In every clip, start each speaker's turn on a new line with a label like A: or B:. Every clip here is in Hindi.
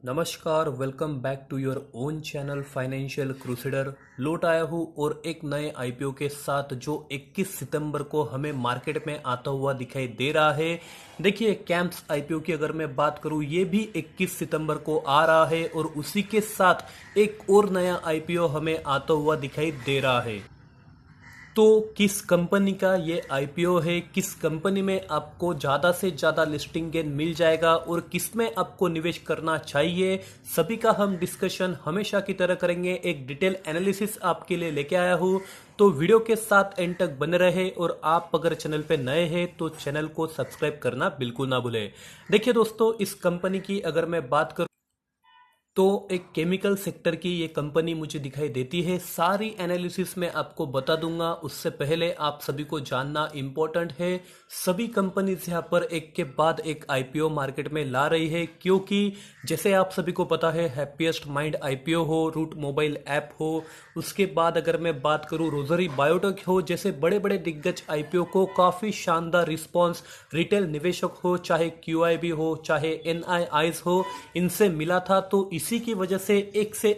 A: नमस्कार, welcome back to your own channel financial crusader. लौट आया हूँ और एक नए आईपीओ के साथ जो 21 सितंबर को हमें मार्केट में आता हुआ दिखाई दे रहा है। देखिए, कैंप्स आईपीओ की अगर मैं बात करूँ, ये भी 21 सितंबर को आ रहा है और उसी के साथ एक और नया आईपीओ हमें आता हुआ दिखाई दे रहा है। तो किस कंपनी का ये आईपीओ है, किस कंपनी में आपको ज़्यादा से ज़्यादा लिस्टिंग गेन मिल जाएगा और किस में आपको निवेश करना चाहिए, सभी का हम डिस्कशन हमेशा की तरह करेंगे। एक डिटेल एनालिसिस आपके लिए लेके आया हूँ, तो वीडियो के साथ एंड तक बने रहे। और आप अगर चैनल पे नए हैं तो चैनल को सब्सक्राइब करना बिल्कुल ना भूलें। देखिए दोस्तों, इस कंपनी की अगर मैं बात करूँ तो एक केमिकल सेक्टर की ये कंपनी मुझे दिखाई देती है। सारी एनालिसिस में आपको बता दूंगा, उससे पहले आप सभी को जानना इम्पोर्टेंट है। सभी कंपनीज यहाँ पर एक के बाद एक आईपीओ मार्केट में ला रही है, क्योंकि जैसे आप सभी को पता है, हैप्पीएस्ट माइंड आईपीओ हो, रूट मोबाइल ऐप हो, उसके बाद अगर मैं बात करूँ रोजरी बायोटेक हो, जैसे बड़े बड़े दिग्गज आईपीओ को काफ़ी शानदार रिस्पॉन्स रिटेल निवेशक हो, चाहे क्यूआईबी हो, चाहे एनआईआईज हो, इनसे मिला था। तो इसी की वजह से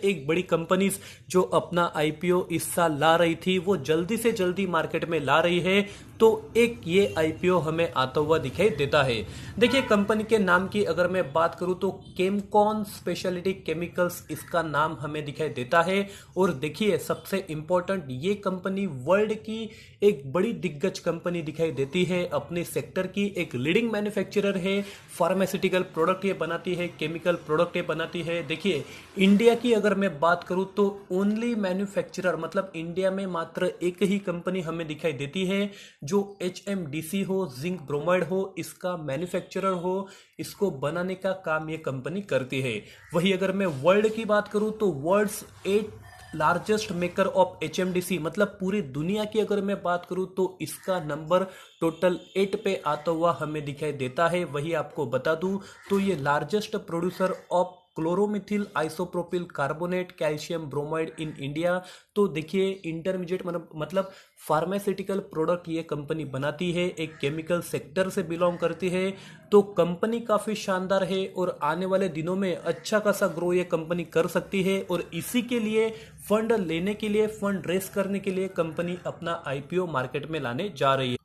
A: एक बड़ी कंपनीज जो अपना आईपीओ इस साल ला रही थी, वो जल्दी से जल्दी मार्केट में ला रही है। तो एक ये आईपीओ हमें आता हुआ दिखाई देता है। देखिए, कंपनी के नाम की अगर मैं बात करूं तो केमकॉन स्पेशलिटी केमिकल्स इसका नाम हमें दिखाई देता है। और देखिए, सबसे इंपॉर्टेंट, ये कंपनी वर्ल्ड की एक बड़ी दिग्गज कंपनी दिखाई देती है। अपने सेक्टर की एक लीडिंग मैन्युफैक्चरर है। फार्मास्यूटिकल प्रोडक्ट ये बनाती है, केमिकल प्रोडक्ट ये बनाती है। देखिए, इंडिया की अगर मैं बात करूं तो ओनली मैन्युफैक्चरर, मतलब इंडिया में मात्र एक ही कंपनी हमें दिखाई देती है जो HMDC हो, जिंक ब्रोमाइड हो, इसका मैन्युफैक्चरर हो, इसको बनाने का काम ये कंपनी करती है। वही अगर मैं वर्ल्ड की बात करूं तो world's 8 largest maker of HMDC, मतलब पूरी दुनिया की अगर मैं बात करूं तो इसका नंबर टोटल 8 पे आता हुआ हमें दिखाई देता है। वही आपको बता दूं तो ये largest producer of chloromethyl isopropyl carbonate calcium bromide in India. तो देखिए, इंटरमीडिएट मतलब फार्मास्यूटिकल प्रोडक्ट ये कंपनी बनाती है, एक केमिकल सेक्टर से बिलोंग करती है। तो कंपनी काफ़ी शानदार है और आने वाले दिनों में अच्छा खासा ग्रो ये कंपनी कर सकती है। और इसी के लिए फंड लेने के लिए, फंड रेस करने के लिए कंपनी अपना आईपीओ मार्केट में लाने जा रही है।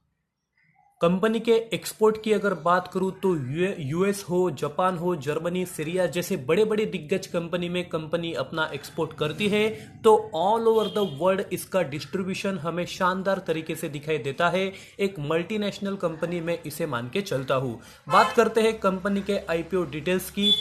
A: कंपनी के एक्सपोर्ट की अगर बात करूं तो यूएस हो, जापान हो, जर्मनी, सीरिया जैसे बड़े बड़े दिग्गज कंपनी में कंपनी अपना एक्सपोर्ट करती है। तो ऑल ओवर द वर्ल्ड इसका डिस्ट्रीब्यूशन हमें शानदार तरीके से दिखाई देता है। एक मल्टीनेशनल कंपनी में इसे मान के चलता हूं। बात करते हैं कंपनी के आईपीओ डिटेल्स की।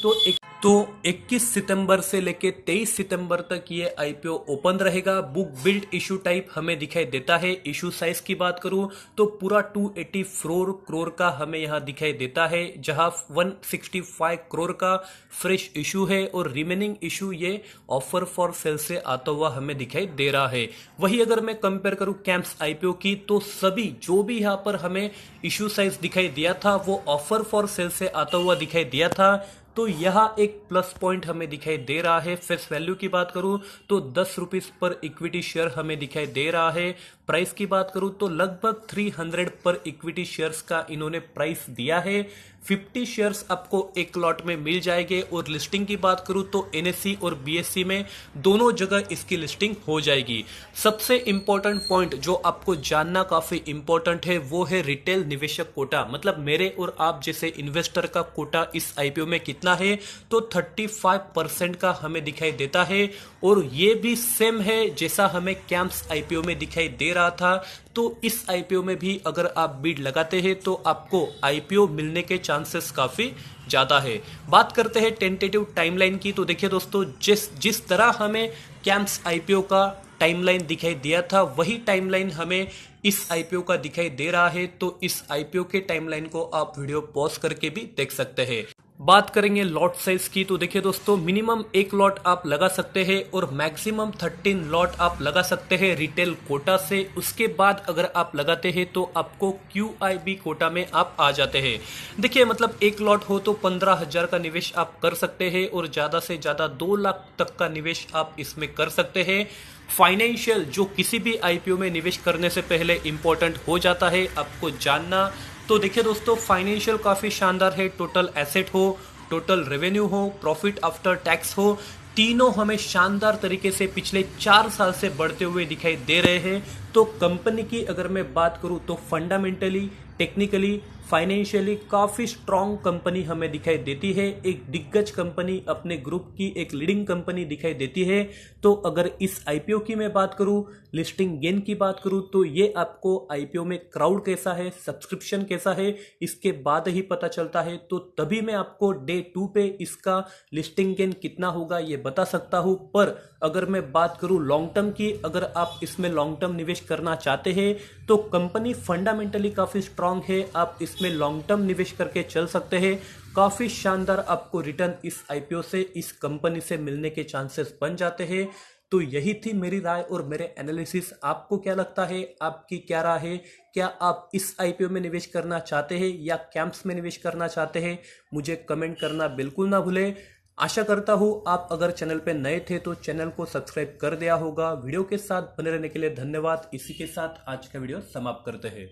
A: तो 21 सितंबर से लेके 23 सितंबर तक ये आईपीओ ओपन रहेगा। बुक बिल्ड इशू टाइप हमें दिखाई देता है। इशू साइज की बात करूं तो पूरा 284 करोड़ का हमें यहां दिखाई देता है, जहां 165 करोड़ का फ्रेश इशू है और रिमेनिंग इशू ये ऑफर फॉर सेल से आता हुआ हमें दिखाई दे रहा है। वही अगर मैं कंपेयर करूं कैंप्स आईपीओ की, तो सभी जो भी यहां पर हमें इशू साइज दिखाई दिया था वो ऑफर फॉर सेल से आता हुआ दिखाई दिया था। तो यह एक प्लस पॉइंट हमें दिखाई दे रहा है। फेस वैल्यू की बात करूं तो 10 रुपीज पर इक्विटी शेयर हमें दिखाई दे रहा है। प्राइस की बात करूं तो लगभग 300 पर इक्विटी शेयर्स का इन्होंने प्राइस दिया है। 50 शेयर्स आपको एक लॉट में मिल जाएंगे। और लिस्टिंग की बात करूं तो NSE और BSE में दोनों जगह इसकी लिस्टिंग हो जाएगी। सबसे इंपॉर्टेंट पॉइंट जो आपको जानना काफी इंपॉर्टेंट है वो है रिटेल निवेशक कोटा, मतलब मेरे और आप जैसे इन्वेस्टर का कोटा इस आईपीओ में कितना है। तो 35% का हमें दिखाई देता है। और ये भी सेम है जैसा हमें कैंप्स आईपीओ में दिखाई दे रहा था। तो इस आईपीओ में भी अगर आप बीड लगाते हैं तो आपको आईपीओ मिलने के चांसेस काफी ज्यादा है। बात करते हैं टेंटेटिव टाइमलाइन की। तो देखिए दोस्तों, जिस तरह हमें कैंप्स आईपीओ का टाइमलाइन दिखाई दिया था, वही टाइमलाइन हमें इस आईपीओ का दिखाई दे रहा है। तो इस आईपीओ के टाइमलाइन को आप वीडियो पॉज करके भी देख सकते हैं। बात करेंगे लॉट साइज की। तो देखिए दोस्तों, मिनिमम 1 लॉट आप लगा सकते हैं और मैक्सिमम 13 लॉट आप लगा सकते हैं रिटेल कोटा से। उसके बाद अगर आप लगाते हैं तो आपको QIB कोटा में आप आ जाते हैं। देखिए, मतलब 1 लॉट हो तो 15,000 का निवेश आप कर सकते हैं और ज्यादा से ज्यादा 2 लाख तक का निवेश आप इसमें कर सकते हैं। फाइनेंशियल जो किसी भी आईपीओ में निवेश करने से पहले इंपॉर्टेंट हो जाता है आपको जानना। तो देखिए दोस्तों, फाइनेंशियल काफी शानदार है। टोटल एसेट हो, टोटल रेवेन्यू हो, प्रॉफिट आफ्टर टैक्स हो, तीनों हमें शानदार तरीके से पिछले 4 साल से बढ़ते हुए दिखाई दे रहे हैं। तो कंपनी की अगर मैं बात करूं तो फंडामेंटली, टेक्निकली, फाइनेंशियली काफी स्ट्रांग कंपनी हमें दिखाई देती है। एक दिग्गज कंपनी, अपने ग्रुप की एक लीडिंग कंपनी दिखाई देती है। तो अगर इस आईपीओ की मैं बात करूं, लिस्टिंग गेन की बात करूं, तो ये आपको आईपीओ में क्राउड कैसा है, सब्सक्रिप्शन कैसा है, इसके बाद ही पता चलता है। तो तभी मैं आपको डे 2 पे इसका लिस्टिंग गेन कितना होगा ये बता सकता हूं। पर अगर मैं बात करूं लॉन्ग टर्म की, अगर आप इसमें लॉन्ग टर्म निवेश करना चाहते हैं तो कंपनी फंडामेंटली काफी स्ट्रांग है, आप इसमें लॉन्ग टर्म निवेश करके चल सकते हैं। काफी शानदार आपको रिटर्न इस आईपीओ से, इस कंपनी से मिलने के चांसेस बन जाते हैं। तो यही थी मेरी राय और मेरे एनालिसिस। आपको क्या लगता है, आपकी क्या राय है? क्या आप इस आईपीओ में निवेश करना चाहते हैं या कैंप्स में निवेश करना चाहते हैं? मुझे कमेंट करना बिल्कुल ना भूलें। आशा करता हूं आप अगर चैनल पे नए थे तो चैनल को सब्सक्राइब कर दिया होगा। वीडियो के साथ बने रहने के लिए धन्यवाद। इसी के साथ आज का वीडियो समाप्त करते हैं।